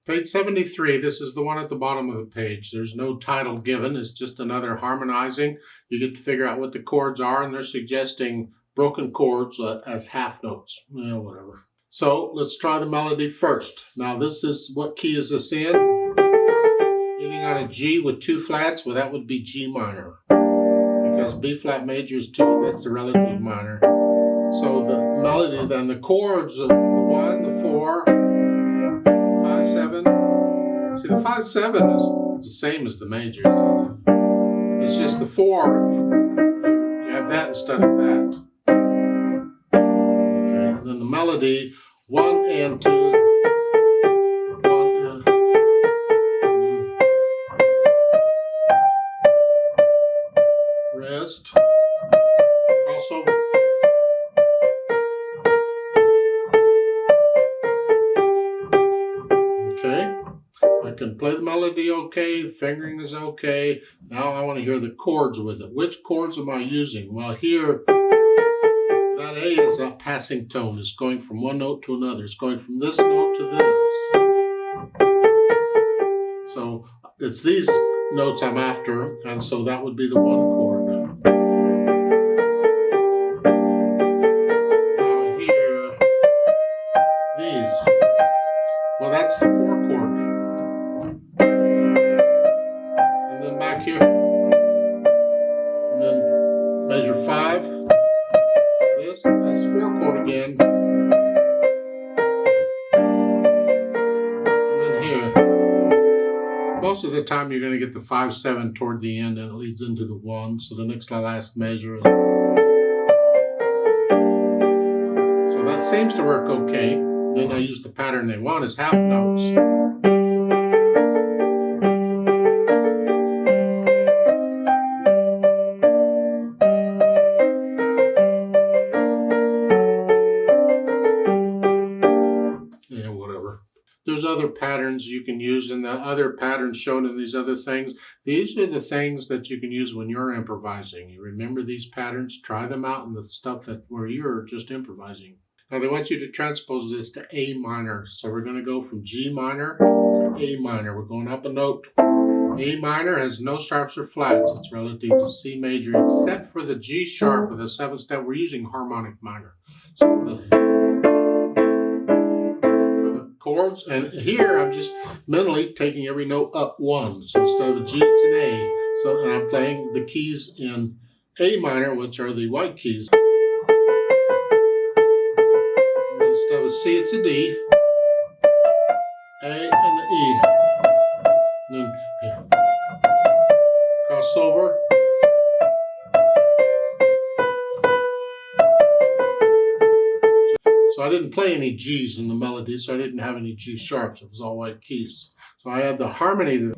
Page 73, this is the one at the bottom of the page. There's no title given. It's just another harmonizing. You get to figure out what the chords are, and they're suggesting broken chords as half notes. Whatever. So let's try the melody first. Now this is, what key is this in? Getting on a G with 2 flats, well that would be G minor. Because B flat major is 2, that's the relative minor. So the melody then, the chords of the 1, the 4, 5, 7. See, the 5, 7 is the same as the majors. It's just the 4, you have that instead of that. Okay, and then the melody, 1 and 2. 1 and rest. Crossover. Okay. I can play the melody okay, the fingering is okay. Now I want to hear the chords with it. Which chords am I using? Well, here, that A is a passing tone. It's going from one note to another. It's going from this note to this. So it's these notes I'm after, and so that would be the 1 chord. Now here, these. Well, that's the 4 chord. And then back here. And then measure 5. This, that's 4 chord again. And then here. Most of the time you're going to get the 5, 7 toward the end, and it leads into the 1. So the next to last measure is. So that seems to work okay. Then I use the pattern they want as half notes. Yeah, whatever. There's other patterns you can use, and the other patterns shown in these other things. These are the things that you can use when you're improvising. You remember these patterns, try them out in the stuff where you're just improvising. Now they want you to transpose this to A minor. So we're going to go from G minor to A minor. We're going up a note. A minor has no sharps or flats. It's relative to C major, except for the G sharp with the 7th step. We're using harmonic minor. So for the chords, and here I'm just mentally taking every note up 1. So instead of a G, it's an A. So and I'm playing the keys in A minor, which are the white keys. Instead of a C, it's a D, A, and an E. And then crossover. So I didn't play any G's in the melody, so I didn't have any G sharps. It was all white keys. So I had the harmony.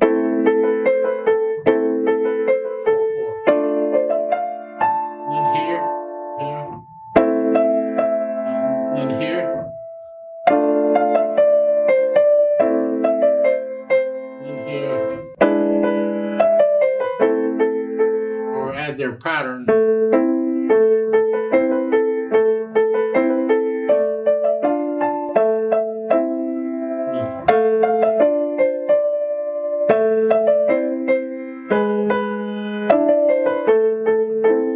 Their pattern.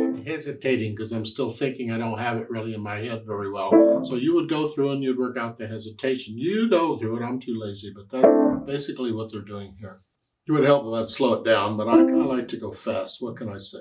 I'm hesitating because I'm still thinking. I don't have it really in my head very well. So you would go through and you'd work out the hesitation. You go through it. I'm too lazy, but that's basically what they're doing here. It would help if I'd slow it down, but I like to go fast. What can I say?